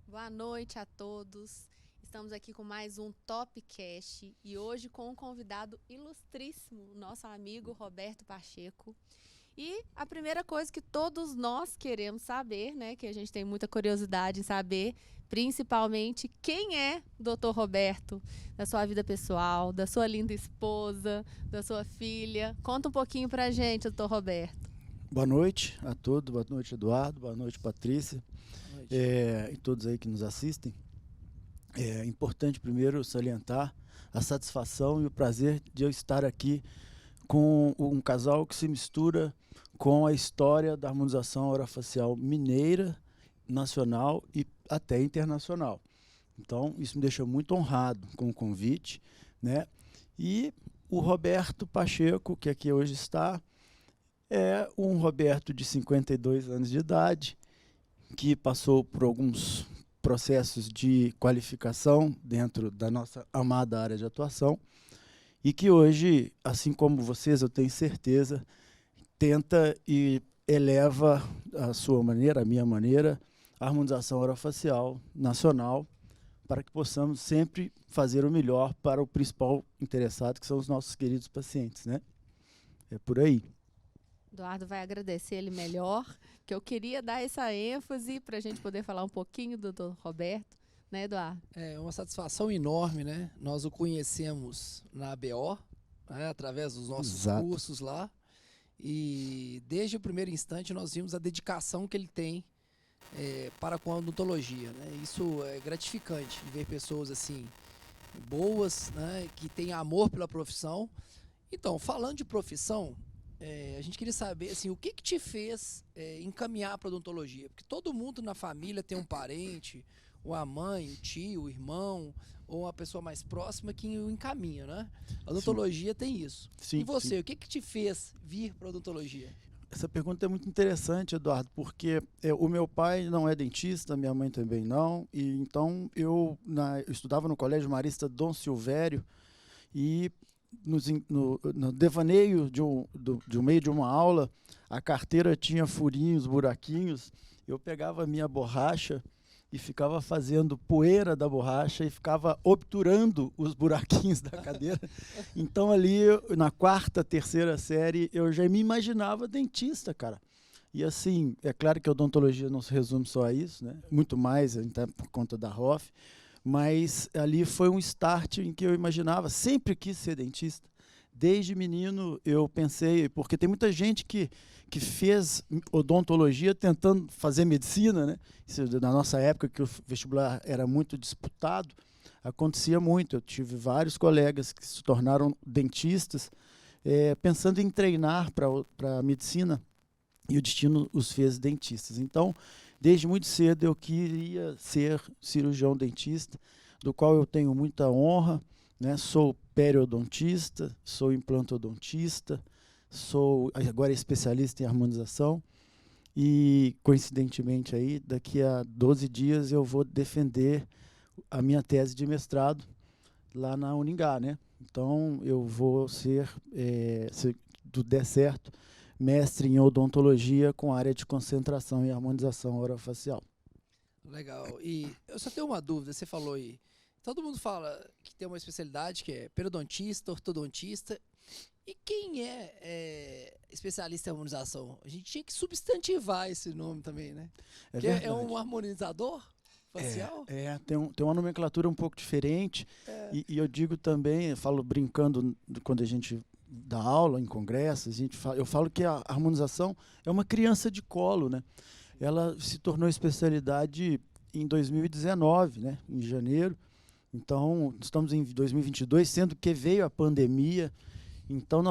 Boa noite a todos. Estamos aqui com mais um Topcast e hoje com um convidado ilustríssimo, nosso amigo Roberto Pacheco. E a primeira coisa que todos nós queremos saber, né, que a gente tem muita curiosidade em saber, principalmente quem é Dr. Roberto, da sua vida pessoal, da sua linda esposa, da sua filha. Conta um pouquinho pra gente, Dr. Roberto. Boa noite a todos, boa noite Eduardo, boa noite Patrícia, e todos aí que nos assistem. É importante primeiro salientar a satisfação e o prazer de eu estar aqui com um casal que se mistura com a história da harmonização orofacial mineira, nacional e até internacional. Então isso me deixa muito honrado com o convite, né? E o Roberto Pacheco, que aqui hoje está, é um Roberto de 52 anos de idade, que passou por alguns processos de qualificação dentro da nossa amada área de atuação e que hoje, assim como vocês, eu tenho certeza, tenta e eleva a sua maneira, a minha maneira, a harmonização orofacial nacional para que possamos sempre fazer o melhor para o principal interessado, que são os nossos queridos pacientes, né? É por aí. Eduardo vai agradecer ele melhor, que eu queria dar essa ênfase para a gente poder falar um pouquinho do Dr. Roberto, né, Eduardo? É uma satisfação enorme, né? Nós o conhecemos na ABO, né? Através dos nossos Exato. cursos lá, e desde o primeiro instante nós vimos a dedicação que ele tem para com a odontologia, né? Isso é gratificante, ver pessoas assim, boas, né? Que têm amor pela profissão. Então, falando de profissão, a gente queria saber assim, o que te fez encaminhar para odontologia? Porque todo mundo na família tem um parente, ou a mãe, o tio, o irmão, ou uma pessoa mais próxima que o encaminha, né? A odontologia tem isso. Sim, E você, sim. o que te fez vir para odontologia? Essa pergunta é muito interessante, Eduardo, porque o meu pai não é dentista, minha mãe também não, e então eu estudava no Colégio Marista Dom Silvério e no devaneio de meio de uma aula, a carteira tinha furinhos, buraquinhos, eu pegava a minha borracha e ficava fazendo poeira da borracha e ficava obturando os buraquinhos da cadeira. Então ali, na quarta, terceira série, eu já me imaginava dentista, cara. E assim, é claro que a odontologia não se resume só a isso, né? Muito mais, até por conta da ROF, mas ali foi um start em que eu imaginava, sempre quis ser dentista. Desde menino eu pensei, porque tem muita gente que fez odontologia tentando fazer medicina, né? Isso, na nossa época, que o vestibular era muito disputado, acontecia muito. Eu tive vários colegas que se tornaram dentistas, pensando em treinar para medicina, e o destino os fez dentistas. Então, desde muito cedo eu queria ser cirurgião dentista, do qual eu tenho muita honra, né? Sou periodontista, sou implantodontista, sou agora especialista em harmonização e, coincidentemente, aí, daqui a 12 dias eu vou defender a minha tese de mestrado lá na Uningá, né? Então, eu vou ser, se tudo der certo, mestre em odontologia com área de concentração e harmonização orofacial. Legal. E eu só tenho uma dúvida, você falou aí, todo mundo fala que tem uma especialidade que é periodontista, ortodontista. E quem é especialista em harmonização? A gente tinha que substantivar esse nome também, né? É Que verdade. é um harmonizador facial? Tem uma nomenclatura um pouco diferente. E eu digo também, eu falo brincando quando a gente dá aula em congressos, eu falo que a harmonização é uma criança de colo, né? Ela se tornou especialidade em 2019, né? Em janeiro. Então, estamos em 2022, sendo que veio a pandemia. Então,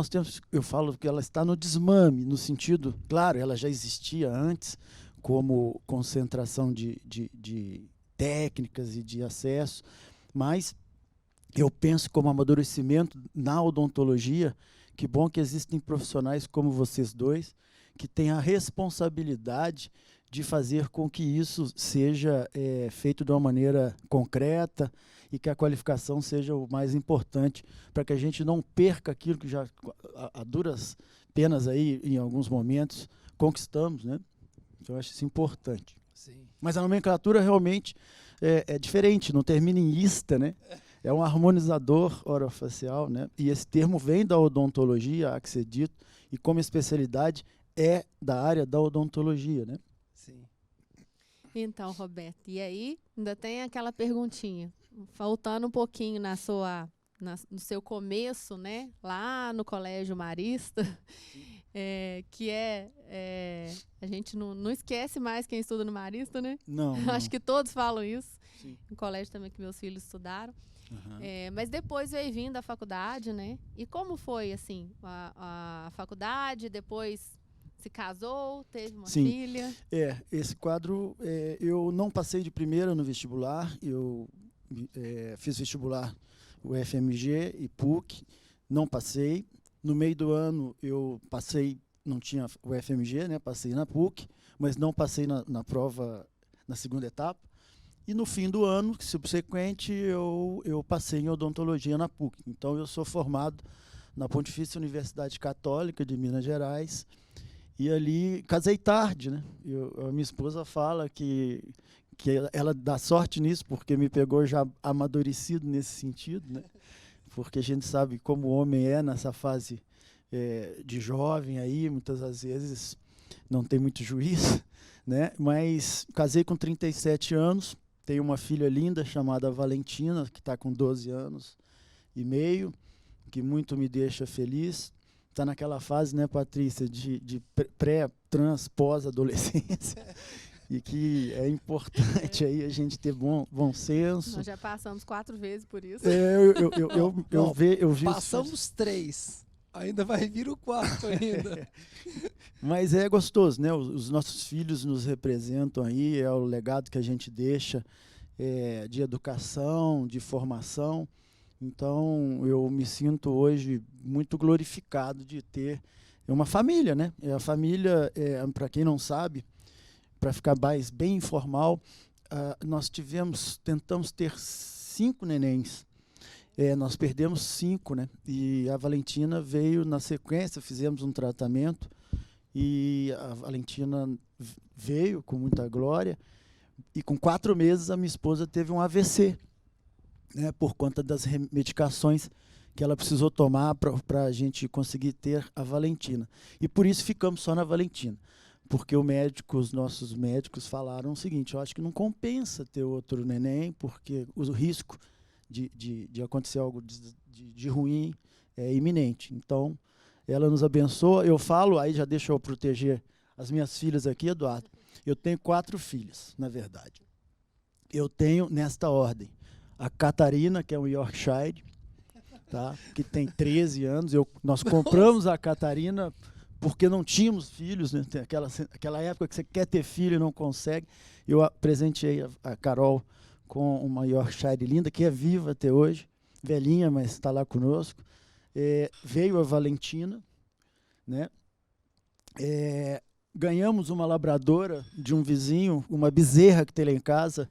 eu falo que ela está no desmame, no sentido, claro, ela já existia antes, como concentração de técnicas e de acesso, mas eu penso como amadurecimento na odontologia, que bom que existem profissionais como vocês dois, que têm a responsabilidade de fazer com que isso seja feito de uma maneira concreta e que a qualificação seja o mais importante para que a gente não perca aquilo que já a duras penas aí em alguns momentos conquistamos, né? Então eu acho isso importante. Sim. Mas a nomenclatura realmente é diferente, não termina em ista, né? É um harmonizador orofacial, né? E esse termo vem da odontologia, há que ser dito, e como especialidade é da área da odontologia, né? Sim. Então, Roberto, e aí ainda tem aquela perguntinha, faltando um pouquinho no seu começo, né? Lá no Colégio Marista, que a gente não esquece mais quem estuda no Marista, né? Não. Acho que todos falam isso. Sim. No colégio também que meus filhos estudaram. Uhum. Mas depois veio vindo a faculdade, né? E como foi, assim, a faculdade, depois se casou, teve uma Sim. filha? Esse quadro, eu não passei de primeira no vestibular, eu fiz vestibular o FMG e PUC, não passei. No meio do ano eu passei, não tinha o FMG, né? Passei na PUC, mas não passei na prova na segunda etapa. E no fim do ano subsequente eu passei em odontologia na PUC. Então eu sou formado na Pontifícia Universidade Católica de Minas Gerais. E ali casei tarde, né? A minha esposa fala que ela dá sorte nisso, porque me pegou já amadurecido nesse sentido, né? Porque a gente sabe como o homem é nessa fase de jovem aí, muitas das vezes não tem muito juízo, né? Mas casei com 37 anos, tenho uma filha linda chamada Valentina, que está com 12 anos e meio, que muito me deixa feliz. Está naquela fase, né, Patrícia, de pré, trans, pós-adolescência, e que é importante aí a gente ter bom senso. Nós já passamos 4 vezes por isso. Eu vi passamos 3. Ainda vai vir o 4 ainda. Mas é gostoso, né? Os nossos filhos nos representam aí, é o legado que a gente deixa de educação, de formação. Então, eu me sinto hoje muito glorificado de ter uma família, né? A família, para quem não sabe, para ficar mais bem informal, nós tentamos ter 5 nenéns. Nós perdemos 5, né? E a Valentina veio na sequência, fizemos um tratamento e a Valentina veio com muita glória. E com 4 meses a minha esposa teve um AVC. Né, por conta das medicações que ela precisou tomar para a gente conseguir ter a Valentina. E por isso ficamos só na Valentina. Porque os nossos médicos falaram o seguinte, eu acho que não compensa ter outro neném, porque o risco de acontecer algo de ruim é iminente. Então, ela nos abençoa. Eu falo, aí já deixa eu proteger as minhas filhas aqui, Eduardo. Eu tenho 4 filhas, na verdade. Eu tenho, nesta ordem, a Catarina, que é um Yorkshire, tá? Que tem 13 anos. Nós compramos a Catarina porque não tínhamos filhos, né? Tem aquela época que você quer ter filho e não consegue. Eu presenteei a Carol com uma Yorkshire linda, que é viva até hoje, velhinha, mas está lá conosco. Veio a Valentina, né? Ganhamos uma labradora de um vizinho, uma bezerra que tem lá em casa.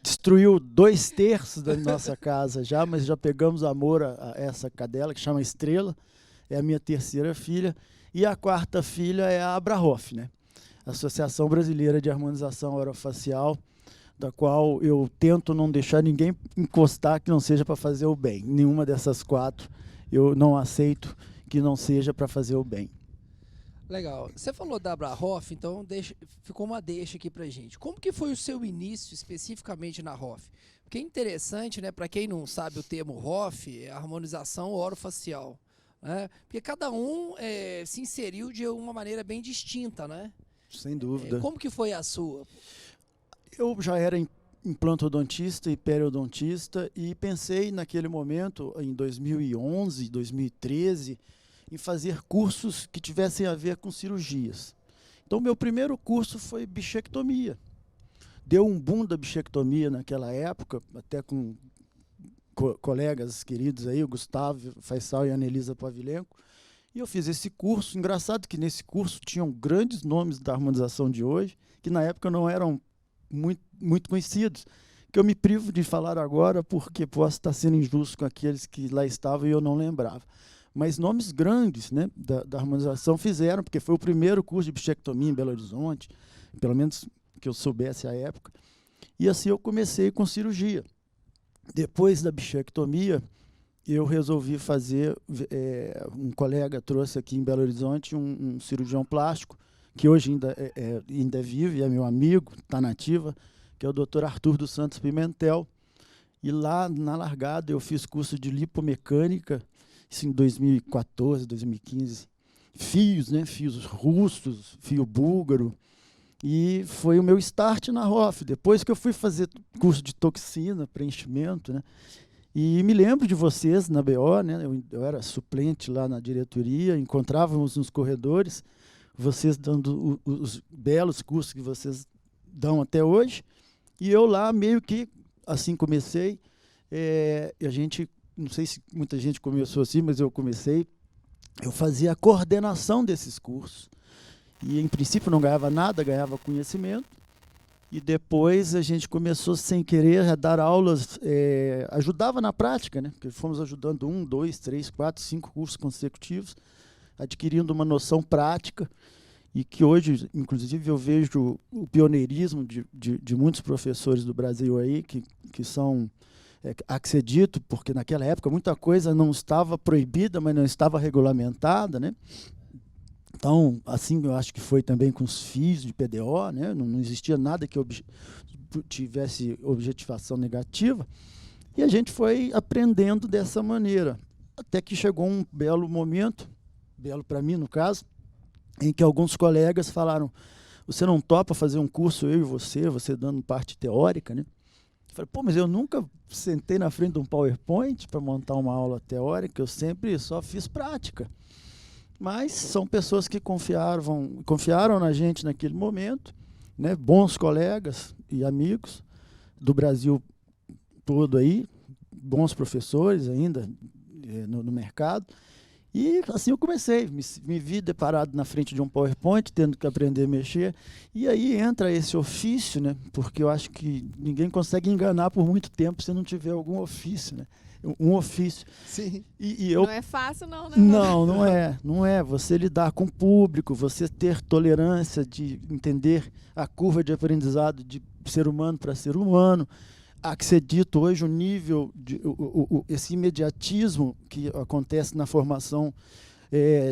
Destruiu 2/3 da nossa casa já, mas já pegamos amor a essa cadela, que chama Estrela, é a minha 3ª filha. E a 4ª filha é a Abrahoff, né? Associação Brasileira de Harmonização Orofacial, da qual eu tento não deixar ninguém encostar que não seja para fazer o bem. Nenhuma dessas 4 eu não aceito que não seja para fazer o bem. Legal. Você falou da Abrahoff, então ficou uma deixa aqui pra gente. Como que foi o seu início especificamente na Hoff? Porque é interessante, né? Para quem não sabe o termo Hoff, é harmonização orofacial, né? Porque cada um se inseriu de uma maneira bem distinta, né? Sem dúvida. Como que foi a sua? Eu já era implantodontista e periodontista e pensei naquele momento, em 2011, 2013, em fazer cursos que tivessem a ver com cirurgias. Então, meu primeiro curso foi bichectomia. Deu um boom da bichectomia naquela época, até com colegas queridos aí, o Gustavo Faisal e a Anelisa Pavilenco. E eu fiz esse curso. Engraçado que nesse curso tinham grandes nomes da harmonização de hoje, que na época não eram muito conhecidos, que eu me privo de falar agora porque posso estar sendo injusto com aqueles que lá estavam e eu não lembrava. Mas nomes grandes, né, da harmonização fizeram, porque foi o primeiro curso de bichectomia em Belo Horizonte, pelo menos que eu soubesse à época. E assim eu comecei com cirurgia. Depois da bichectomia, eu resolvi fazer, um colega trouxe aqui em Belo Horizonte um cirurgião plástico, que hoje ainda vive, é meu amigo, está na ativa, que é o Dr. Arthur dos Santos Pimentel. E lá na largada eu fiz curso de lipomecânica, isso em 2014, 2015. Fios, né? Fios russos, fio búlgaro. E foi o meu start na ROF. Depois que eu fui fazer curso de toxina, preenchimento, né? E me lembro de vocês na BO, né? Eu era suplente lá na diretoria, encontrávamos nos corredores, vocês dando os belos cursos que vocês dão até hoje. E eu lá meio que assim comecei. A gente, não sei se muita gente começou assim, mas eu comecei. Eu fazia a coordenação desses cursos. E, em princípio, não ganhava nada, ganhava conhecimento. E depois a gente começou, sem querer, a dar aulas, ajudava na prática, né? Porque fomos ajudando 1, 2, 3, 4, 5 cursos consecutivos, adquirindo uma noção prática, e que hoje, inclusive, eu vejo o pioneirismo de muitos professores do Brasil aí, que são, há que ser dito, porque naquela época muita coisa não estava proibida, mas não estava regulamentada, né? Então, assim, eu acho que foi também com os FIIs de PDO, né? Não existia nada que tivesse objetivação negativa, e a gente foi aprendendo dessa maneira, até que chegou um belo momento, belo para mim, no caso, em que alguns colegas falaram: você não topa fazer um curso, eu e você dando parte teórica, né? Eu falei: pô, mas eu nunca sentei na frente de um PowerPoint para montar uma aula teórica, eu sempre só fiz prática. Mas são pessoas que confiaram na gente naquele momento, né? Bons colegas e amigos do Brasil todo aí, bons professores ainda no mercado. E assim eu comecei, me vi deparado na frente de um PowerPoint, tendo que aprender a mexer. E aí entra esse ofício, né? Porque eu acho que ninguém consegue enganar por muito tempo se não tiver algum ofício, né? Um ofício. Sim. Não é fácil não, né? Não é. Você lidar com o público, você ter tolerância de entender a curva de aprendizado de ser humano para ser humano. Há que ser dito hoje o nível, esse imediatismo que acontece na formação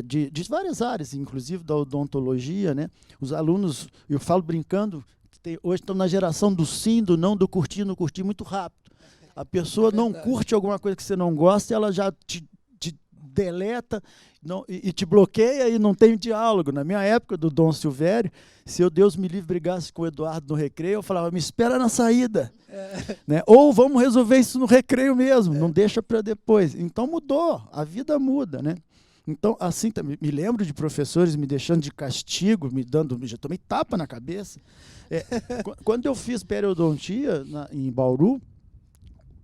de várias áreas, inclusive da odontologia, né? Os alunos, eu falo brincando, hoje estão na geração do sim, do não, do curtir, no curtir muito rápido. A pessoa não curte alguma coisa que você não gosta, ela já te deleta e te bloqueia e não tem diálogo. Na minha época, do Dom Silvério, se eu, Deus me livre, brigasse com o Eduardo no recreio, eu falava: me espera na saída. Né? Ou vamos resolver isso no recreio mesmo, não deixa para depois. Então mudou, a vida muda, né? Então, assim, me lembro de professores me deixando de castigo, já tomei tapa na cabeça. Quando eu fiz periodontia em Bauru,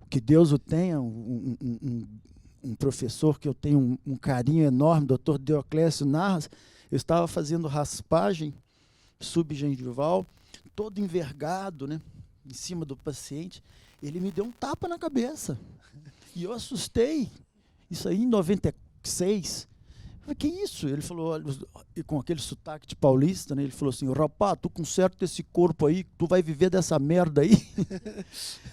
que Deus o tenha, um professor que eu tenho um carinho enorme, Dr. Deoclésio Narras, eu estava fazendo raspagem subgengival, todo envergado, né, em cima do paciente. Ele me deu um tapa na cabeça e eu assustei. Isso aí em 96. Eu falei: que isso? Ele falou, olha, e com aquele sotaque de paulista, né, ele falou assim: rapaz, tu conserta esse corpo aí, tu vai viver dessa merda aí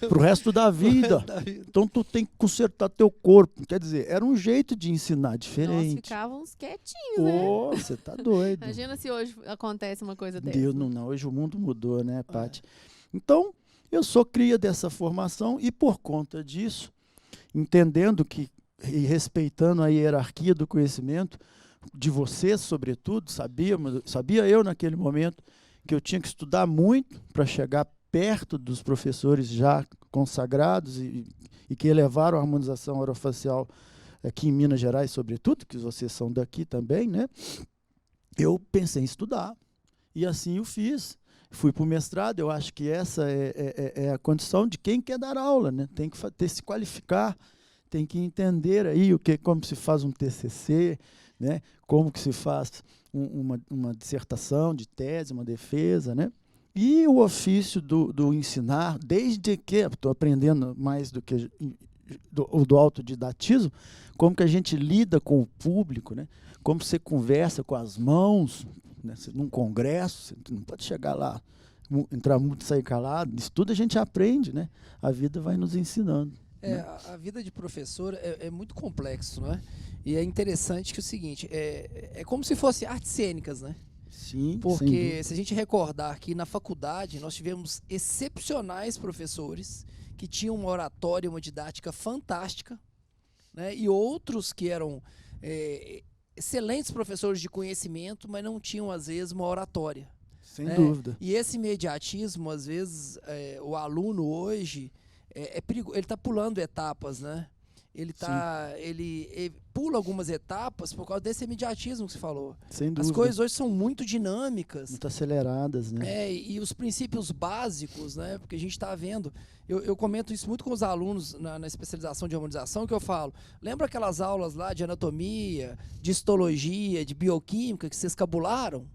pro resto da vida. Então tu tem que consertar teu corpo. Quer dizer, era um jeito de ensinar diferente. Nós ficávamos quietinhos, né? Você tá doido. Imagina se hoje acontece uma coisa dessa. Deus, não, hoje o mundo mudou, né, Paty? Então, eu sou cria dessa formação e, por conta disso, entendendo que e respeitando a hierarquia do conhecimento de vocês, sobretudo, sabia eu naquele momento que eu tinha que estudar muito para chegar perto dos professores já consagrados e que elevaram a harmonização orofacial aqui em Minas Gerais, sobretudo, que vocês são daqui também, né? Eu pensei em estudar e assim eu fiz. Fui para o mestrado. Eu acho que essa é a condição de quem quer dar aula, né? Tem que se qualificar, tem que entender aí como se faz um TCC, né? Como que se faz uma dissertação de tese, uma defesa, né? E o ofício do ensinar, desde que estou aprendendo mais do que do autodidatismo, como que a gente lida com o público, né? Como você conversa com as mãos, né? Num congresso, você não pode chegar lá entrar muito e sair calado. Isso tudo a gente aprende, né? A vida vai nos ensinando. A vida de professor é muito complexo, não é? E é interessante que é o seguinte, é como se fosse artes cênicas, né? Sim, porque se a gente recordar que na faculdade nós tivemos excepcionais professores que tinham uma oratória, uma didática fantástica, né? E outros que eram excelentes professores de conhecimento, mas não tinham, às vezes, uma oratória. Sem dúvida. E esse imediatismo, às vezes, o aluno hoje é perigoso. Ele está pulando etapas, né? Ele pula algumas etapas por causa desse imediatismo que você falou. Sem dúvida. As coisas hoje são muito dinâmicas. Muito aceleradas, né? E os princípios básicos, né? Porque a gente está vendo... Eu comento isso muito com os alunos na especialização de harmonização, que eu falo, lembra aquelas aulas lá de anatomia, de histologia, de bioquímica que vocês cabularam?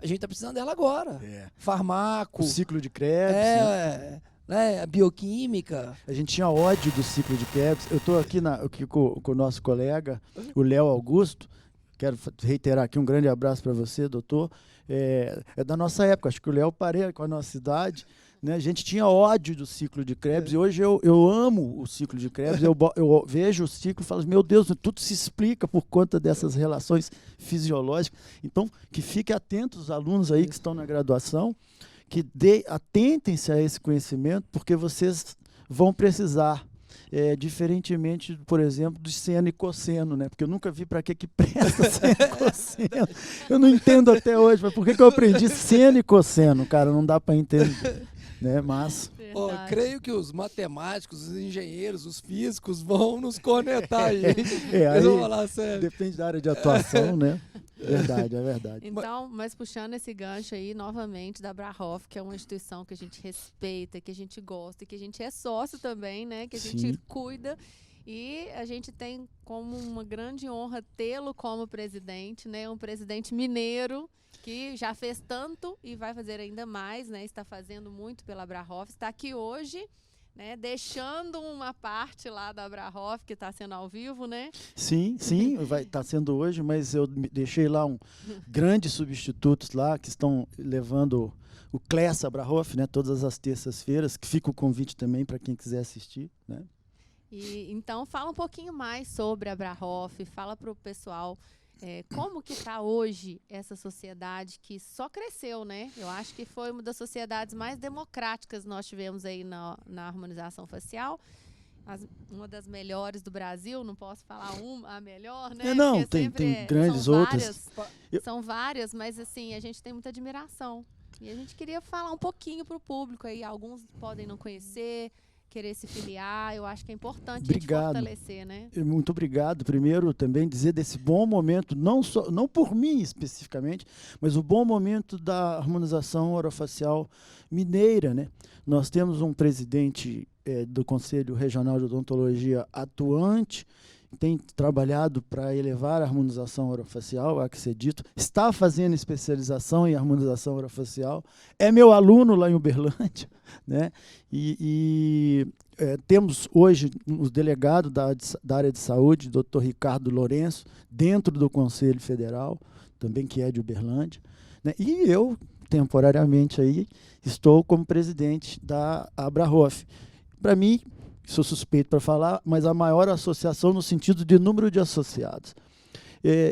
A gente está precisando dela agora. Farmaco. O ciclo de Krebs. A bioquímica. A gente tinha ódio do ciclo de Krebs. Eu estou aqui com o nosso colega, o Léo Augusto. Quero reiterar aqui um grande abraço para você, doutor. É da nossa época, acho que o Léo pareia com a nossa idade. Né? A gente tinha ódio do ciclo de Krebs e hoje eu amo o ciclo de Krebs. Eu vejo o ciclo e falo, meu Deus, tudo se explica por conta dessas relações fisiológicas. Então, que fiquem atentos os alunos aí que estão na graduação, que atentem-se a esse conhecimento, porque vocês vão precisar, diferentemente, por exemplo, do seno e cosseno, né? Porque eu nunca vi para que presta seno e cosseno. Eu não entendo até hoje, mas por que eu aprendi seno e cosseno? Cara, não dá para entender, né? Mas... creio que os matemáticos, os engenheiros, os físicos vão nos conectar aí. Aí vão falar sério. Depende da área de atuação, né? Verdade, é verdade. Então, mas puxando esse gancho aí, novamente, da Brahoff, que é uma instituição que a gente respeita, que a gente gosta, que a gente é sócio também, né? Que a gente cuida. E a gente tem como uma grande honra tê-lo como presidente, né? Um presidente mineiro que já fez tanto e vai fazer ainda mais, né? Está fazendo muito pela Brahoff. Está aqui hoje, né? Deixando uma parte lá da Brahoff, que está sendo ao vivo, né? Sim, vai estar sendo hoje, mas eu deixei lá grandes substitutos lá que estão levando o Clessa Brahoff, né? Todas as terças-feiras, que fica o convite também para quem quiser assistir, né? Então, fala um pouquinho mais sobre a Brahoff, fala para o pessoal como que está hoje essa sociedade que só cresceu, né? Eu acho que foi uma das sociedades mais democráticas que nós tivemos aí na harmonização facial. Uma das melhores do Brasil, não posso falar a melhor, né? Não, tem grandes outras. São várias, mas assim, a gente tem muita admiração. E a gente queria falar um pouquinho para o público aí. Alguns podem não conhecer, querer se filiar. Eu acho que é importante a gente fortalecer, né? Muito obrigado. Primeiro, também dizer desse bom momento, não por mim especificamente, mas o bom momento da harmonização orofacial mineira, né? Nós temos um presidente do Conselho Regional de Odontologia atuante, tem trabalhado para elevar a harmonização orofacial, há que ser dito, está fazendo especialização em harmonização orofacial, é meu aluno lá em Uberlândia, né? Temos hoje o delegado da área de saúde, Dr. Ricardo Lourenço, dentro do Conselho Federal, também que é de Uberlândia, né? E eu, temporariamente, aí, estou como presidente da Brahoff. Para mim, sou suspeito para falar, mas a maior associação no sentido de número de associados.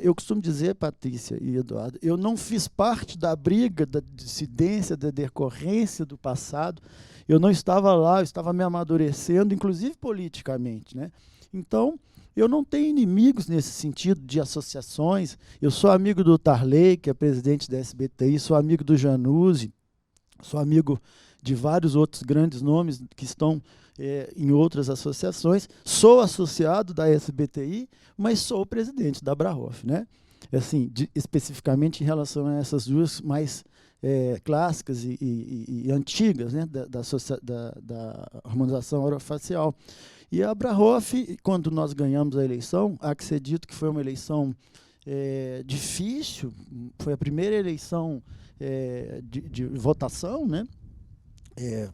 Eu costumo dizer, Patrícia e Eduardo, eu não fiz parte da briga, da dissidência, da decorrência do passado. Eu não estava lá, eu estava me amadurecendo, inclusive politicamente, né? Então, eu não tenho inimigos nesse sentido de associações. Eu sou amigo do Tarley, que é presidente da SBTI, sou amigo do Januzzi, sou amigo de vários outros grandes nomes que estão em outras associações. Sou associado da SBTI, mas sou o presidente da Brahoff, né? Assim, especificamente em relação a essas duas mais clássicas e antigas, né? da harmonização orofacial. E a Brahoff, quando nós ganhamos a eleição, há que ser dito que foi uma eleição difícil, foi a primeira eleição de votação, né?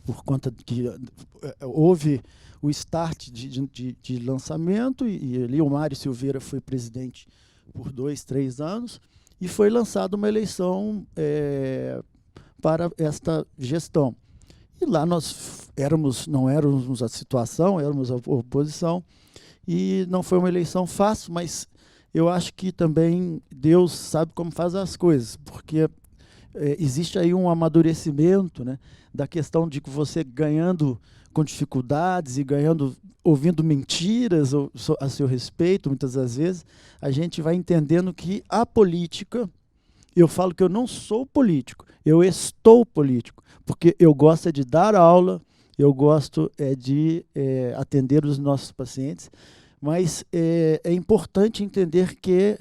Por conta de que houve o start de lançamento, e ali o Mário Silveira foi presidente por 2, 3 anos, e foi lançada uma eleição para esta gestão. E lá nós não éramos a situação, éramos a oposição, e não foi uma eleição fácil, mas eu acho que também Deus sabe como faz as coisas, porque existe aí um amadurecimento, né, da questão de que você ganhando com dificuldades e ouvindo mentiras a seu respeito, muitas das vezes, a gente vai entendendo que a política, eu falo que eu não sou político, eu estou político, porque eu gosto de dar aula, eu gosto de atender os nossos pacientes, mas é importante entender que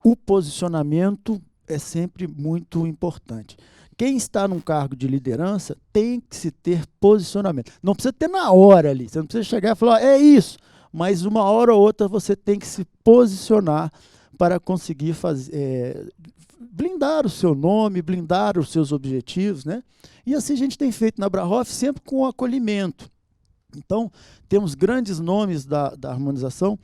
o posicionamento é sempre muito importante. Quem está num cargo de liderança tem que se ter posicionamento. Não precisa ter na hora ali, você não precisa chegar e falar, é isso, mas uma hora ou outra você tem que se posicionar para conseguir blindar o seu nome, blindar os seus objetivos, né? E assim a gente tem feito na Abrahoff sempre com acolhimento. Então, temos grandes nomes da harmonização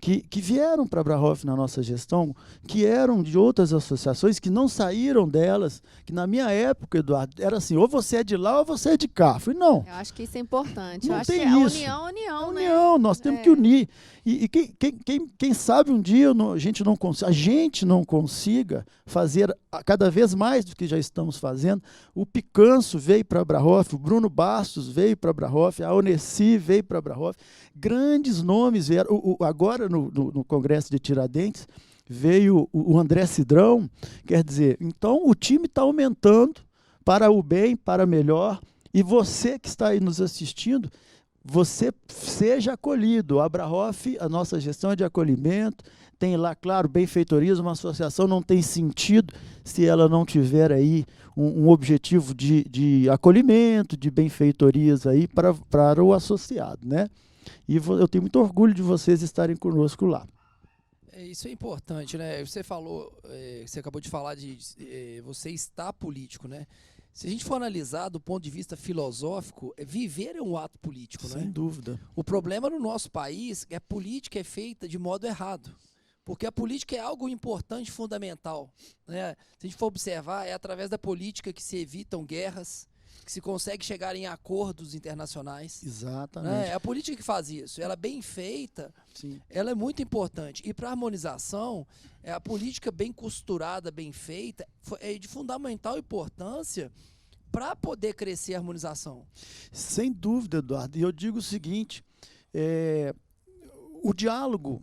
que vieram para a Abrahoff na nossa gestão, que eram de outras associações, que não saíram delas, que na minha época, Eduardo, era assim, ou você é de lá ou você é de cá. Eu falei, não. Eu acho que isso é importante. Não eu acho tem que é isso. união, né? União, nós temos que unir. E quem sabe um dia a gente não consiga fazer cada vez mais do que já estamos fazendo. O Picanço veio para a Abrahoff, o Bruno Bastos veio para a Abrahoff, a Onesi veio para a Abrahoff. Grandes nomes vieram. Agora, no Congresso de Tiradentes, veio o André Cidrão. Quer dizer, então o time está aumentando para o bem, para melhor. E você que está aí nos assistindo, você seja acolhido. A Abrahoff, a nossa gestão é de acolhimento, tem lá, claro, benfeitorias, uma associação não tem sentido se ela não tiver aí um objetivo de acolhimento, de benfeitorias aí para o associado, né? E eu tenho muito orgulho de vocês estarem conosco lá. Isso é importante, né? Você falou, você acabou de falar de você está político, né? Se a gente for analisar do ponto de vista filosófico, viver é um ato político, né? Sem dúvida. O problema no nosso país é que a política é feita de modo errado. Porque a política é algo importante, fundamental, né? Se a gente for observar, é através da política que se evitam guerras, que se consegue chegar em acordos internacionais. Exatamente. Né? É a política que faz isso. Ela bem feita, sim, ela é muito importante. E para a harmonização, a política bem costurada, bem feita, é de fundamental importância para poder crescer a harmonização. Sem dúvida, Eduardo. E eu digo o seguinte, o diálogo,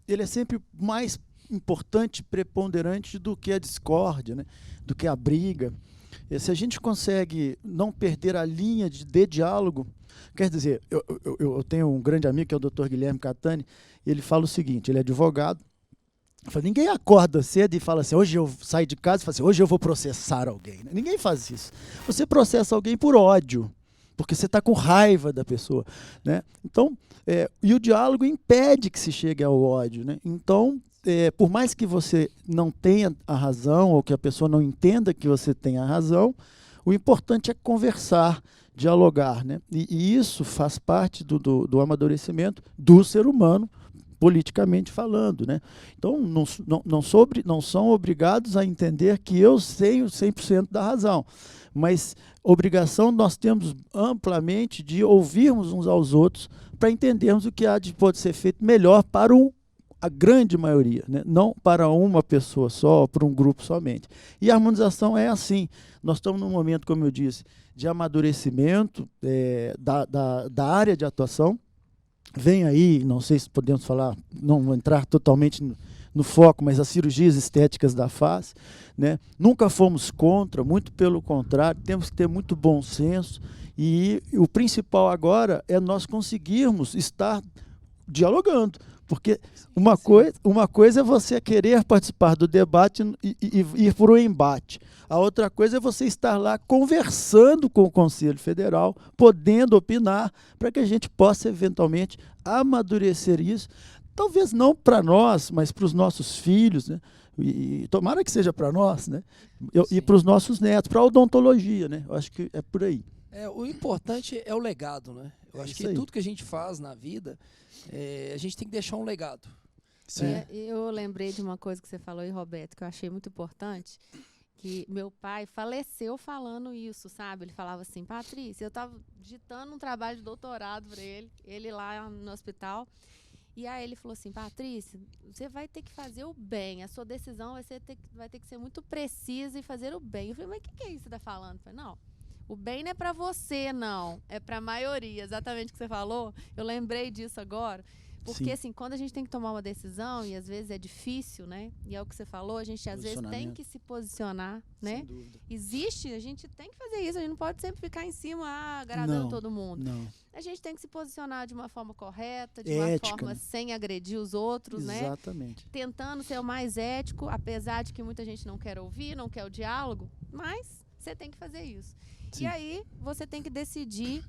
ele é sempre mais importante, preponderante do que a discórdia, né? Do que a briga. Se a gente consegue não perder a linha de diálogo, quer dizer, eu tenho um grande amigo que é o Dr. Guilherme Catani, ele fala o seguinte, ele é advogado, ninguém acorda cedo e fala assim, hoje eu saio de casa e fala assim, hoje eu vou processar alguém. Ninguém faz isso. Você processa alguém por ódio, porque você está com raiva da pessoa, né? Então, e o diálogo impede que se chegue ao ódio, né? Então, por mais que você não tenha a razão ou que a pessoa não entenda que você tem a razão, o importante é conversar, dialogar, né? E isso faz parte do amadurecimento do ser humano, politicamente falando, né? Então, não são obrigados a entender que eu tenho 100% da razão, mas obrigação nós temos amplamente de ouvirmos uns aos outros para entendermos o que pode ser feito melhor para a grande maioria, né? Não para uma pessoa só, para um grupo somente. E a harmonização é assim. Nós estamos num momento, como eu disse, de amadurecimento da área de atuação. Vem aí, não sei se podemos falar, não vou entrar totalmente no foco, mas as cirurgias estéticas da face, né? Nunca fomos contra, muito pelo contrário, temos que ter muito bom senso. E o principal agora é nós conseguirmos estar dialogando. Porque uma coisa é você querer participar do debate e ir por um embate. A outra coisa é você estar lá conversando com o Conselho Federal, podendo opinar, para que a gente possa, eventualmente, amadurecer isso. Talvez não para nós, mas para os nossos filhos, né? E tomara que seja para nós, né? E para os nossos netos, para a odontologia, né? Eu acho que é por aí. O importante é o legado, né? Eu acho que aí. tudo que a gente faz na vida, a gente tem que deixar um legado. Eu lembrei de uma coisa que você falou aí, Roberto, que eu achei muito importante, que meu pai faleceu falando isso, sabe? Ele falava assim, Patrícia, eu tava digitando um trabalho de doutorado para ele lá no hospital. E aí ele falou assim, Patrícia, você vai ter que fazer o bem, a sua decisão vai ter que ser muito precisa e fazer o bem. Eu falei, mas o que é isso que você tá falando? Eu falei, não, o bem não é para você, não, é para a maioria, exatamente o que você falou. Eu lembrei disso agora, porque Sim. assim, quando a gente tem que tomar uma decisão, e às vezes é difícil, né? E é o que você falou, a gente às vezes tem que se posicionar, né? Sem dúvida. A gente tem que fazer isso, a gente não pode sempre ficar em cima, agradando todo mundo. Não. A gente tem que se posicionar de uma forma correta, de Ética, uma forma né? sem agredir os outros, né? Exatamente. Tentando ser o mais ético, apesar de que muita gente não quer ouvir, não quer o diálogo, mas você tem que fazer isso. Sim. E aí você tem que decidir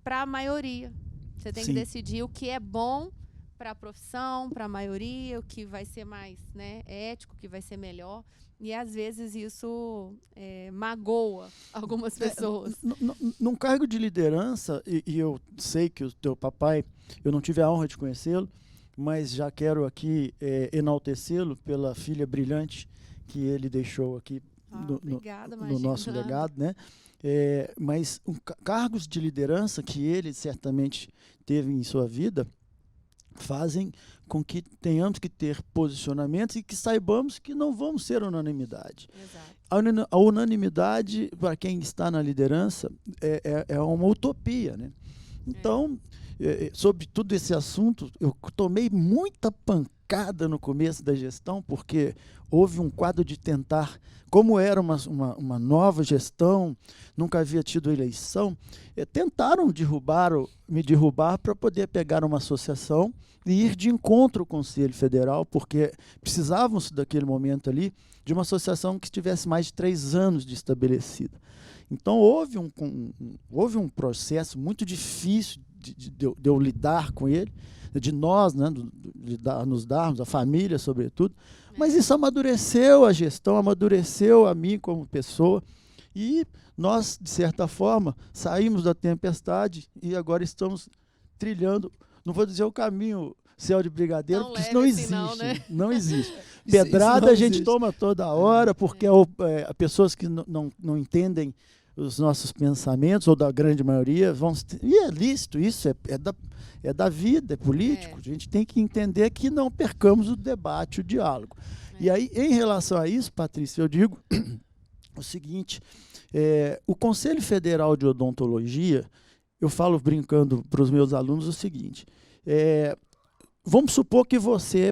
para a maioria. Você tem Sim. que decidir o que é bom para a profissão, para a maioria, o que vai ser mais, né, ético, o que vai ser melhor. E às vezes isso magoa algumas pessoas. Num cargo de liderança, e eu sei que o teu papai, eu não tive a honra de conhecê-lo, mas já quero aqui enaltecê-lo pela filha brilhante que ele deixou aqui Obrigada, no nosso legado, né? Mas cargos de liderança que ele certamente teve em sua vida fazem com que tenhamos que ter posicionamentos e que saibamos que não vamos ser unanimidade. Exato. A unanimidade, para quem está na liderança, é uma utopia, né? Então, sobre tudo esse assunto, eu tomei muita pancada no começo da gestão, porque houve um quadro de tentar, como era uma nova gestão, nunca havia tido eleição, tentaram me derrubar para poder pegar uma associação e ir de encontro ao Conselho Federal, porque precisávamos, daquele momento ali, de uma associação que tivesse mais de 3 anos de estabelecida. Então, houve um processo muito difícil de eu lidar com ele, de nós, né, nos darmos, a família, sobretudo. Mas isso amadureceu a gestão, amadureceu a mim como pessoa. E nós, de certa forma, saímos da tempestade e agora estamos trilhando, não vou dizer o caminho céu de brigadeiro, porque isso não existe. Assim, não, né? Não existe. Isso Pedrada não a gente existe. toma toda hora, porque pessoas que não entendem os nossos pensamentos, ou da grande maioria, e é lícito, isso é da vida, é político. A gente tem que entender que não percamos o debate, o diálogo. E aí, em relação a isso, Patrícia, eu digo o seguinte, o Conselho Federal de Odontologia, eu falo brincando para os meus alunos o seguinte, vamos supor que você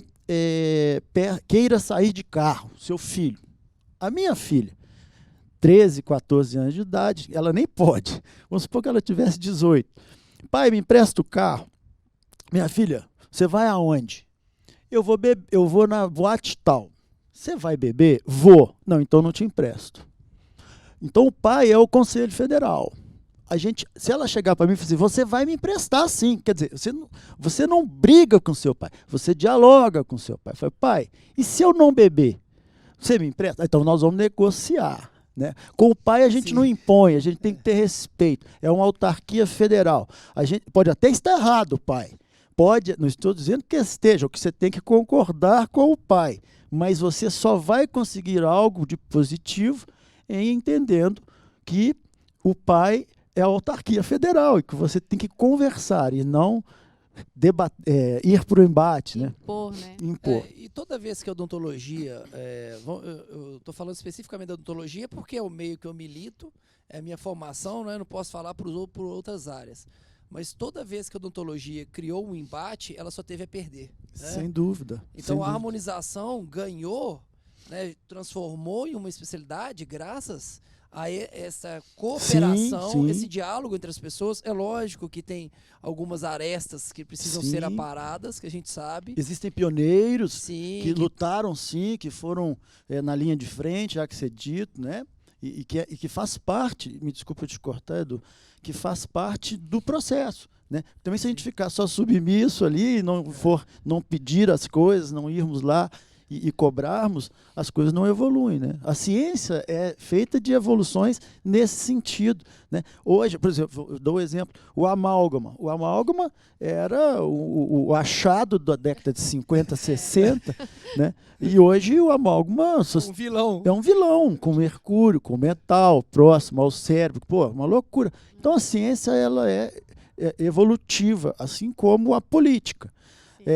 queira sair de carro, seu filho. A minha filha, 13, 14 anos de idade, ela nem pode. Vamos supor que ela tivesse 18. Pai, me empresta o carro. Minha filha, você vai aonde? Eu vou na boate tal. Você vai beber? Vou. Não, então não te empresto. Então o pai é o Conselho Federal. Se ela chegar para mim e falar assim, você vai me emprestar sim. Quer dizer, você não briga com seu pai, você dialoga com seu pai. Fala, pai, e se eu não beber? Você me empresta? Então nós vamos negociar. Né? Com o pai a gente não impõe, a gente tem que ter respeito. É uma autarquia federal. A gente pode até estar errado, pai. Não estou dizendo que esteja, o que você tem que concordar com o pai. Mas você só vai conseguir algo de positivo entendendo que o pai é a autarquia federal e que você tem que conversar e não ir para o embate. Impor, né? Impor. E toda vez que a odontologia, eu estou falando especificamente da odontologia porque é o meio que eu milito, é a minha formação, né? Eu não posso falar por outras áreas. Mas toda vez que a odontologia criou um embate, ela só teve a perder. Né? Sem dúvida. Então a harmonização ganhou, né, transformou em uma especialidade graças a essa cooperação, sim. esse diálogo entre as pessoas. É lógico que tem algumas arestas que precisam ser aparadas, que a gente sabe. Existem pioneiros que lutaram, sim, que foram na linha de frente, já que ser dito, né? E que faz parte, me desculpa te cortar, Edu, que faz parte do processo. Né? Também se a gente ficar só submisso ali, não pedir as coisas, não irmos lá e cobrarmos, as coisas não evoluem, né? A ciência é feita de evoluções nesse sentido, né? Hoje, por exemplo, eu dou um exemplo, o amálgama. O amálgama era o achado da década de 50, 60, né? E hoje o amálgama Um vilão. é um vilão, com mercúrio, com metal, próximo ao cérebro. Pô, uma loucura. Então a ciência ela é evolutiva, assim como a política.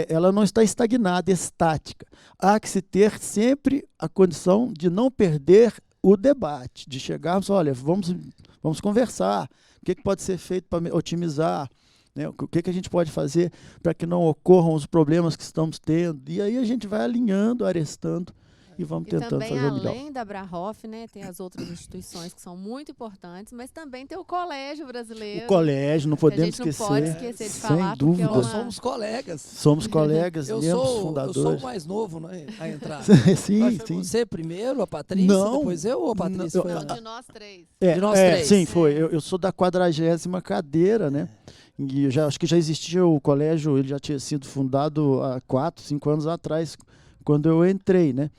Ela não está estagnada, estática. Há que se ter sempre a condição de não perder o debate, de chegarmos, olha, vamos conversar, o que pode ser feito para otimizar, né? O que a gente pode fazer para que não ocorram os problemas que estamos tendo. E aí a gente vai alinhando, arestando e vamos tentando também, fazer o melhor. além da Brahoff, né, tem as outras instituições que são muito importantes, mas também tem o Colégio Brasileiro. O colégio, não podemos a gente não pode esquecer de sem falar, dúvida. porque é Nós uma... somos colegas. Somos colegas, Eu membros sou fundadores. o mais novo, né, a entrar. Sim, Mas foi sim. Você primeiro, a Patrícia, Não, depois eu ou a Patrícia? não, Foi Não, a... de nós três. de nós três. Sim, foi. Eu sou da 40ª cadeira, né? E acho que já existia o colégio, ele já tinha sido fundado há 4, 5 anos atrás, quando eu entrei, né?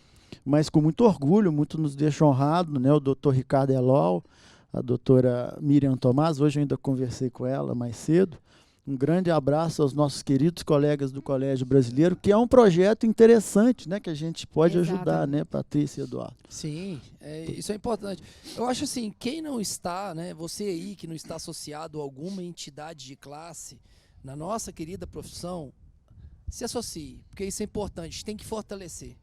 Mas com muito orgulho, muito nos deixa honrado, né? O doutor Ricardo Elol, a doutora Miriam Tomás, hoje eu ainda conversei com ela mais cedo. Um grande abraço aos nossos queridos colegas do Colégio Brasileiro, que é um projeto interessante, né? Que a gente pode ajudar, né, Patrícia e Eduardo? Sim, isso é importante. Eu acho assim, quem não está, né, você aí que não está associado a alguma entidade de classe, na nossa querida profissão, se associe, porque isso é importante, a gente tem que fortalecer.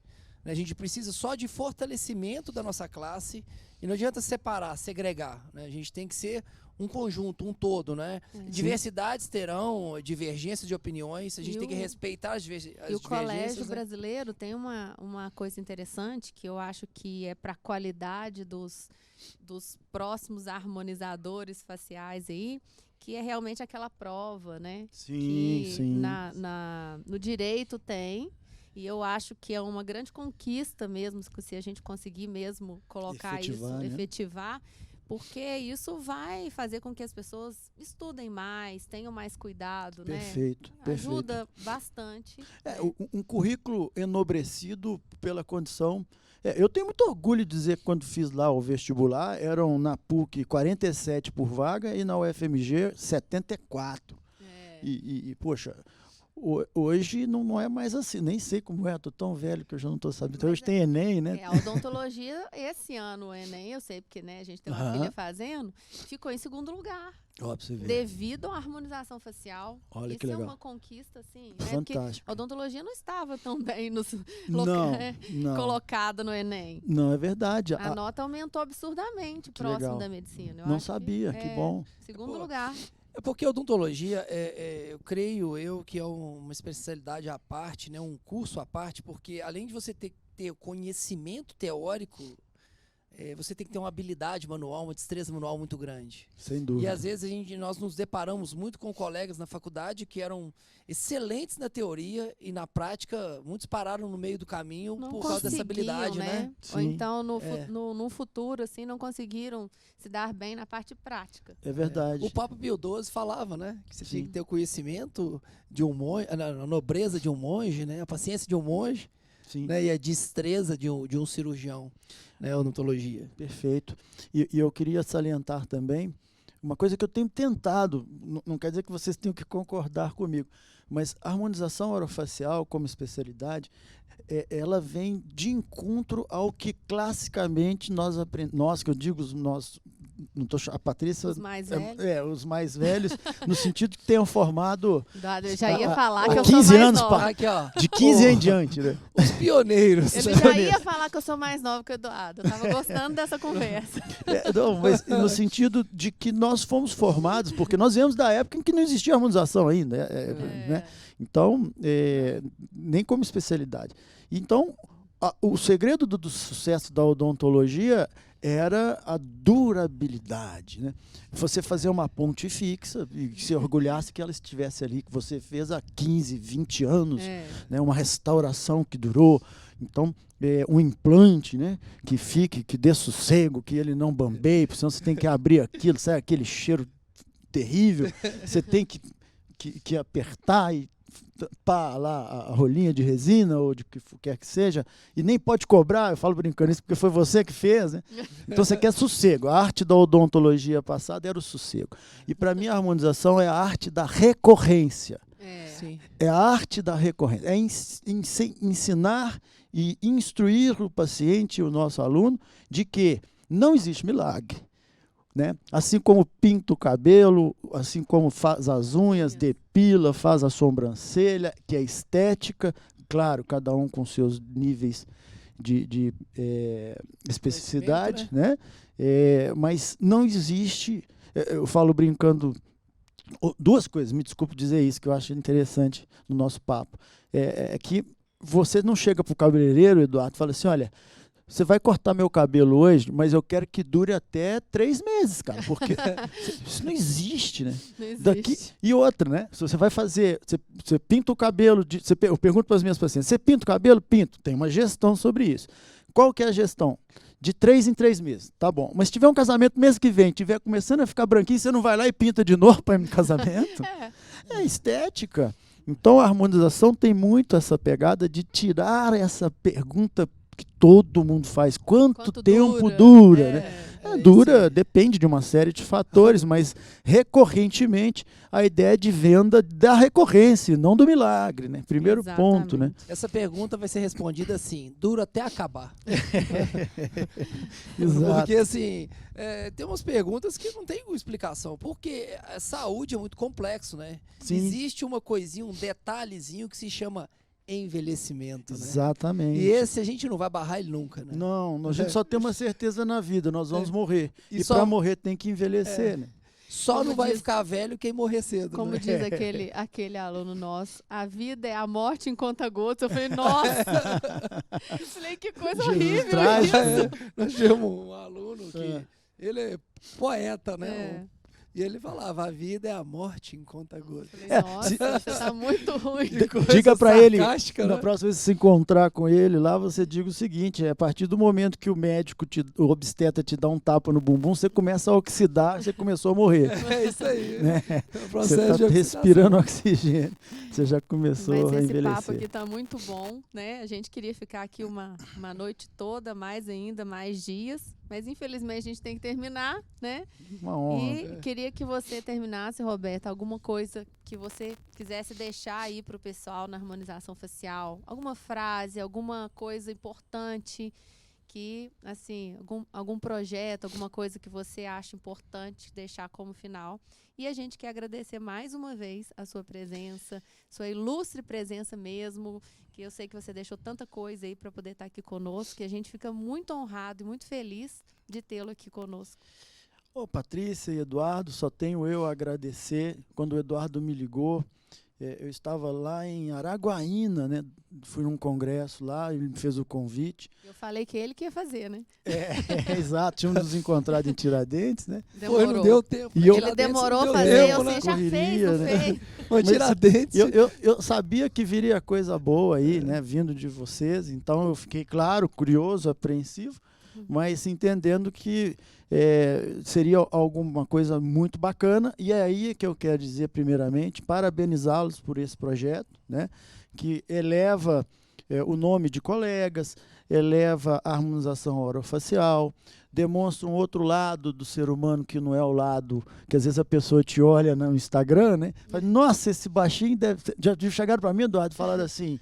Né? A gente precisa só de fortalecimento da nossa classe e não adianta separar, segregar. Né? A gente tem que ser um conjunto, um todo, né? Diversidades terão divergências de opiniões, a gente tem que respeitar as divergências. E o Colégio Brasileiro tem uma coisa interessante que eu acho que é para a qualidade dos próximos harmonizadores faciais aí, que é realmente aquela prova, né? Sim, que sim. No direito tem. E eu acho que é uma grande conquista mesmo, se a gente conseguir mesmo colocar efetivar, porque isso vai fazer com que as pessoas estudem mais, tenham mais cuidado, Perfeito, né? perfeito. Ajuda bastante. Um currículo enobrecido pela condição. Eu tenho muito orgulho de dizer que quando fiz lá o vestibular, eram na PUC 47 por vaga e na UFMG 74. Poxa... Hoje não é mais assim, nem sei como é, estou tão velho que eu já não estou sabendo. Então, hoje tem Enem, né? A odontologia, esse ano o Enem, eu sei porque, né, a gente tem uma filha fazendo, ficou em segundo lugar. Ó, pra você ver. Devido à harmonização facial. Olha Isso que legal. É uma conquista, assim. Fantástico. Né? Porque a odontologia não estava tão bem não. colocada no Enem. Não, é verdade. A nota aumentou absurdamente próximo legal. da medicina. Eu não acho sabia, que bom. Segundo lugar. É porque a odontologia, eu creio que é uma especialidade à parte, né, um curso à parte, porque além de você ter conhecimento teórico, você tem que ter uma habilidade manual, uma destreza manual muito grande. Sem dúvida. E às vezes nós nos deparamos muito com colegas na faculdade que eram excelentes na teoria e na prática muitos pararam no meio do caminho por causa dessa habilidade, né? Ou então no futuro assim não conseguiram se dar bem na parte prática. É verdade. O Papa Pio XII falava, né, que você tinha que ter o conhecimento de um monge, a nobreza de um monge, né, a paciência de um monge. Sim. Né, e a destreza de um cirurgião, né, odontologia. Perfeito. E eu queria salientar também uma coisa que eu tenho tentado, não quer dizer que vocês tenham que concordar comigo, mas a harmonização orofacial como especialidade, ela vem de encontro ao que classicamente nós aprendemos, nós que eu digo, nós, não tô, a Patrícia... Os mais velhos. Os mais velhos, no sentido que tenham formado... Eu já ia falar que eu 15 sou mais anos, nova. Aqui, ó. De 15 em diante, né? Os pioneiros. Ele já ia falar que eu sou mais nova que o Eduardo. Eu estava gostando dessa conversa. Não, mas no sentido de que nós fomos formados, porque nós viemos da época em que não existia harmonização ainda. Né? Então, nem como especialidade. Então, o segredo do sucesso da odontologia era a durabilidade, né? Você fazer uma ponte fixa e se orgulhasse que ela estivesse ali, que você fez há 15, 20 anos, né? Uma restauração que durou. Então, um implante, né? Que fique, que dê sossego, que ele não bambeie, porque senão você tem que abrir aquilo, sai aquele cheiro terrível, você tem que apertar e pá, lá, a rolinha de resina ou de que quer que seja, e nem pode cobrar, eu falo brincando isso porque foi você que fez, né? Então você quer sossego. A arte da odontologia passada era o sossego. E para mim a harmonização é a arte da recorrência. Sim. É a arte da recorrência. É ensinar e instruir o paciente, o nosso aluno, de que não existe milagre. Né? Assim como pinta o cabelo, assim como faz as unhas, depila, faz a sobrancelha, que é estética, claro, cada um com seus níveis de especificidade, né? Mas não existe, eu falo brincando, duas coisas, me desculpe dizer isso, que eu acho interessante no nosso papo, é que você não chega para o cabeleireiro, Eduardo, e fala assim, olha, você vai cortar meu cabelo hoje, mas eu quero que dure até 3 meses, cara, porque isso não existe, né? Não existe. Daqui, e outra, né? Se você vai fazer, você pinta o cabelo, eu pergunto para as minhas pacientes, você pinta o cabelo? Pinto. Tem uma gestão sobre isso. Qual que é a gestão? De 3 em 3 meses, tá bom. Mas se tiver um casamento mês que vem, tiver começando a ficar branquinho, você não vai lá e pinta de novo para ir no casamento? É estética. Então a harmonização tem muito essa pegada de tirar essa pergunta que todo mundo faz. Quanto tempo dura, né? Dura, depende de uma série de fatores, mas recorrentemente a ideia de venda da recorrência, não do milagre, né? Primeiro ponto, né? Essa pergunta vai ser respondida assim, dura até acabar. Exato. Porque assim, tem umas perguntas que não tem explicação, porque a saúde é muito complexo, né? Sim. Existe uma coisinha, um detalhezinho que se chama envelhecimento, né? Exatamente. E esse a gente não vai barrar ele nunca, né? Não, a gente só tem uma certeza na vida, nós vamos morrer. E só- para morrer tem que envelhecer, né? Só Como não vai diz- ficar velho quem morrer cedo, Como né? diz aquele aluno nosso, a vida é a morte em conta-gotas. Eu falei, nossa! Eu falei, que coisa Jesus horrível trágico, isso. Nós tínhamos um aluno que ele é poeta, né? É. E ele falava, a vida é a morte em conta-gotas. Falei, nossa, isso tá muito ruim. Diga para ele, sarcástica, na né? próxima vez que se encontrar com ele lá, você diga o seguinte, a partir do momento que o médico, o obstetra te dá um tapa no bumbum, você começa a oxidar, você começou a morrer. É isso aí. Né? É o Você processo está de oxidação. respirando oxigênio, você já começou Mas a esse envelhecer. papo aqui tá muito bom, né? A gente queria ficar aqui uma noite toda, mais ainda, mais dias. Mas infelizmente a gente tem que terminar, né? Uma honra. E queria que você terminasse, Roberta, alguma coisa que você quisesse deixar aí pro pessoal na harmonização facial. Alguma frase, alguma coisa importante que, assim, algum projeto, alguma coisa que você acha importante deixar como final. E a gente quer agradecer mais uma vez a sua presença, sua ilustre presença mesmo, que eu sei que você deixou tanta coisa aí para poder estar aqui conosco, que a gente fica muito honrado e muito feliz de tê-lo aqui conosco. Ô, Patrícia e Eduardo, só tenho eu a agradecer. Quando o Eduardo me ligou, eu estava lá em Araguaína, né? Fui num congresso lá, ele me fez o convite. Eu falei que ele que ia fazer, né? Exato, tínhamos nos encontrado em Tiradentes, né? Foi, não deu tempo. E eu- Ele demorou a Não deu fazer, tempo, você né? já fez, Correria, não né? fez? Foi Mas Tiradentes. Eu sabia que viria coisa boa aí, né, vindo de vocês, então eu fiquei, claro, curioso, apreensivo, mas entendendo que seria alguma coisa muito bacana, e é aí que eu quero dizer, primeiramente, parabenizá-los por esse projeto, né, que eleva o nome de colegas, eleva a harmonização orofacial, demonstra um outro lado do ser humano que não é o lado que às vezes a pessoa te olha no Instagram, né? Fala, nossa, esse baixinho deve... Já chegaram para mim, Eduardo, e falaram assim,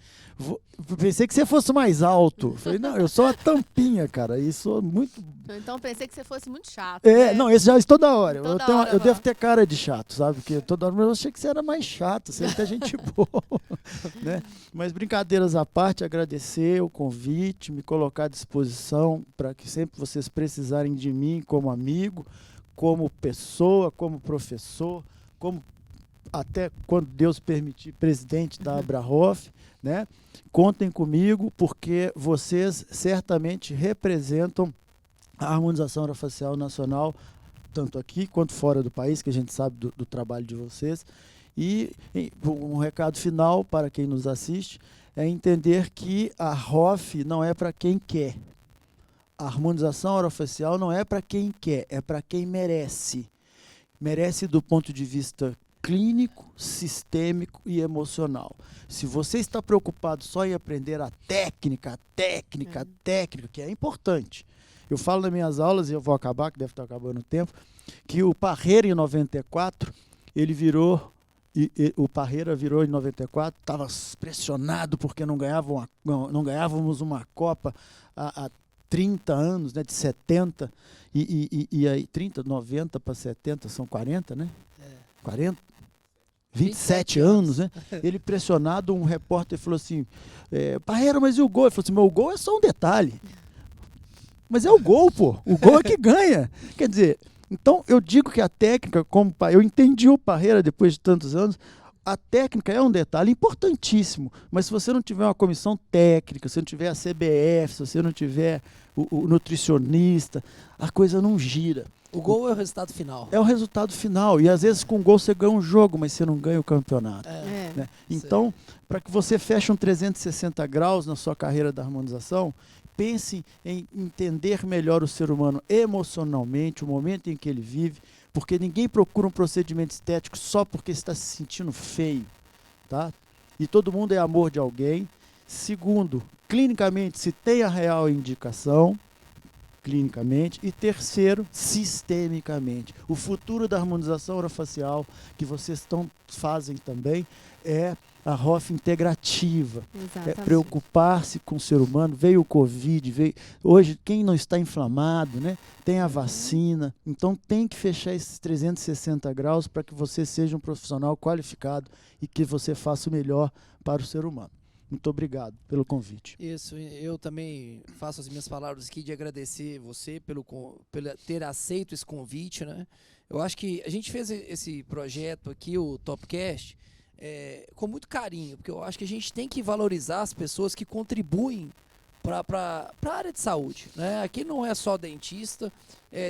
pensei que você fosse mais alto. Falei, não, eu sou a tampinha, cara, e sou muito... Então pensei que você fosse muito chato. Né? Não, esse já é toda hora. Toda hora, eu vó. devo ter cara de chato, sabe? Porque toda hora eu achei que você era mais chato, você é muita gente boa, né? Mas brincadeiras à parte, agradecer o convite, me colocar à disposição para que sempre vocês precisarem de mim como amigo, como pessoa, como professor, como até quando Deus permitir, presidente da Abrahoff, né? Contem comigo, porque vocês certamente representam a harmonização orofacial nacional, tanto aqui quanto fora do país, que a gente sabe do trabalho de vocês. E um recado final para quem nos assiste é entender que a ROF não é para quem quer. A harmonização orofacial não é para quem quer, é para quem merece. Merece do ponto de vista clínico, sistêmico e emocional. Se você está preocupado só em aprender a técnica, que é importante. Eu falo nas minhas aulas, e eu vou acabar, que deve estar acabando o tempo, que o Parreira, em 94, ele virou... o Parreira virou em 94, estava pressionado porque não ganhávamos uma Copa há 30 anos, né, de 70, e aí 30, 90 para 70, são 40, né? 40? 27 anos, né? Ele pressionado, um repórter falou assim, Parreira, mas e o gol? Ele falou assim, mas o gol é só um detalhe. Mas é o gol, pô. O gol é que ganha. Quer dizer, então eu digo que a técnica, como eu entendi o Parreira depois de tantos anos, a técnica é um detalhe importantíssimo, mas se você não tiver uma comissão técnica, se não tiver a CBF, se você não tiver o nutricionista, a coisa não gira. O gol é o resultado final. É o resultado final. E às vezes com gol você ganha um jogo, mas você não ganha o campeonato. Né? Então, para que você feche um 360 graus na sua carreira da harmonização, pense em entender melhor o ser humano emocionalmente, o momento em que ele vive, porque ninguém procura um procedimento estético só porque está se sentindo feio. Tá? E todo mundo é amor de alguém. Segundo, clinicamente, se tem a real indicação, clinicamente, e terceiro, sistemicamente. O futuro da harmonização orofacial que vocês fazem também é a ROF integrativa. É preocupar-se com o ser humano. Veio o Covid, hoje quem não está inflamado, né? Tem a vacina, então tem que fechar esses 360 graus para que você seja um profissional qualificado e que você faça o melhor para o ser humano. Muito obrigado pelo convite. Isso, eu também faço as minhas palavras aqui de agradecer você pelo ter aceito esse convite, né? Eu acho que a gente fez esse projeto aqui, o Topcast, com muito carinho, porque eu acho que a gente tem que valorizar as pessoas que contribuem para a área de saúde, né? Aqui não é só dentista,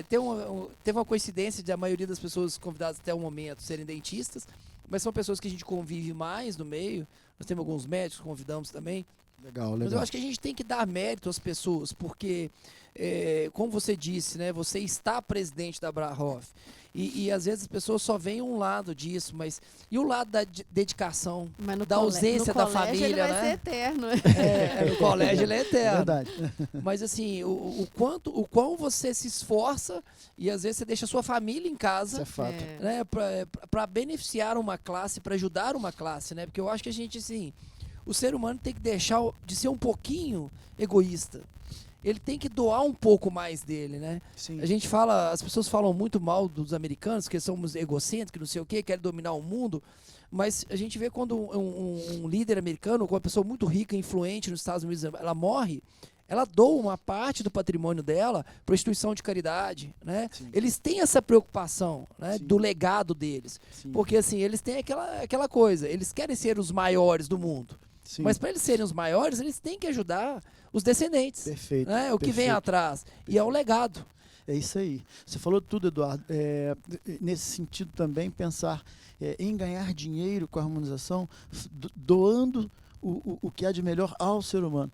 teve uma coincidência de a maioria das pessoas convidadas até o momento serem dentistas, mas são pessoas que a gente convive mais no meio. Nós temos alguns médicos que convidamos também. Legal. Mas eu acho que a gente tem que dar mérito às pessoas, porque, como você disse, né, você está presidente da Brahhof, e às vezes as pessoas só veem um lado disso, mas e o lado da dedicação, da ausência da família, ele vai né? ser eterno. No colégio ele é eterno. Verdade. Mas assim, o quão você se esforça e às vezes você deixa a sua família em casa. Isso é fato. Né, para beneficiar uma classe, para ajudar uma classe, né? Porque eu acho que a gente, assim, o ser humano tem que deixar de ser um pouquinho egoísta. Ele tem que doar um pouco mais dele, né? Sim. A gente fala, as pessoas falam muito mal dos americanos, que somos egocêntricos, não sei o quê, querem dominar o mundo, mas a gente vê quando um líder americano, uma pessoa muito rica e influente nos Estados Unidos, ela morre, ela doa uma parte do patrimônio dela para instituição de caridade, né? Sim. Eles têm essa preocupação, né, Sim. do legado deles. Sim. Porque assim, eles têm aquela coisa, eles querem ser os maiores do mundo. Sim. Mas para eles serem os maiores, eles têm que ajudar os descendentes. Perfeito. Né? O que vem Perfeito. atrás. E é o legado. É isso aí. Você falou tudo, Eduardo. Nesse sentido também, pensar em ganhar dinheiro com a harmonização, doando o que há de melhor ao ser humano.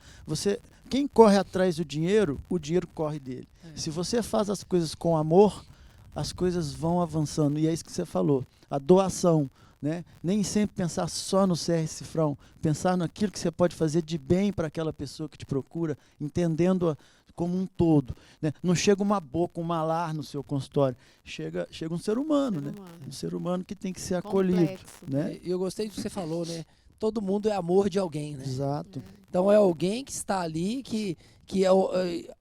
Quem corre atrás do dinheiro, o dinheiro corre dele. Se você faz as coisas com amor, as coisas vão avançando. E é isso que você falou. A doação. Né? Nem sempre pensar só no CR Cifrão, pensar naquilo que você pode fazer de bem para aquela pessoa que te procura, entendendo-a como um todo. Né? Não chega uma boca, um malar no seu consultório, chega um ser humano, né? Um ser humano que tem que ser acolhido. Né? Eu gostei do que você falou, né? Todo mundo é amor de alguém, né? Exato. Então é alguém que está ali, que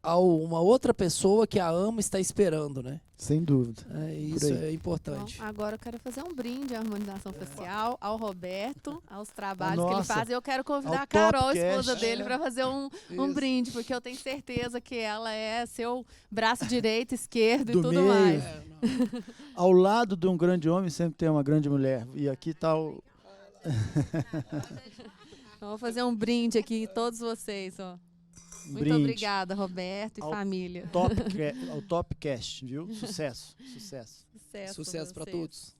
uma outra pessoa que a ama está esperando, né? Sem dúvida. Isso é importante. Bom, agora eu quero fazer um brinde à harmonização facial, ao Roberto, aos trabalhos que ele faz. E eu quero convidar a Carol, a esposa dele, para fazer um brinde, porque eu tenho certeza que ela é seu braço direito, esquerdo do e tudo meio. mais. Ao lado de um grande homem sempre tem uma grande mulher. E aqui está o... Então, vou fazer um brinde aqui, todos vocês, ó. Muito obrigada, Roberto e família. Ao Topcast, viu? Sucesso. Sucesso para todos.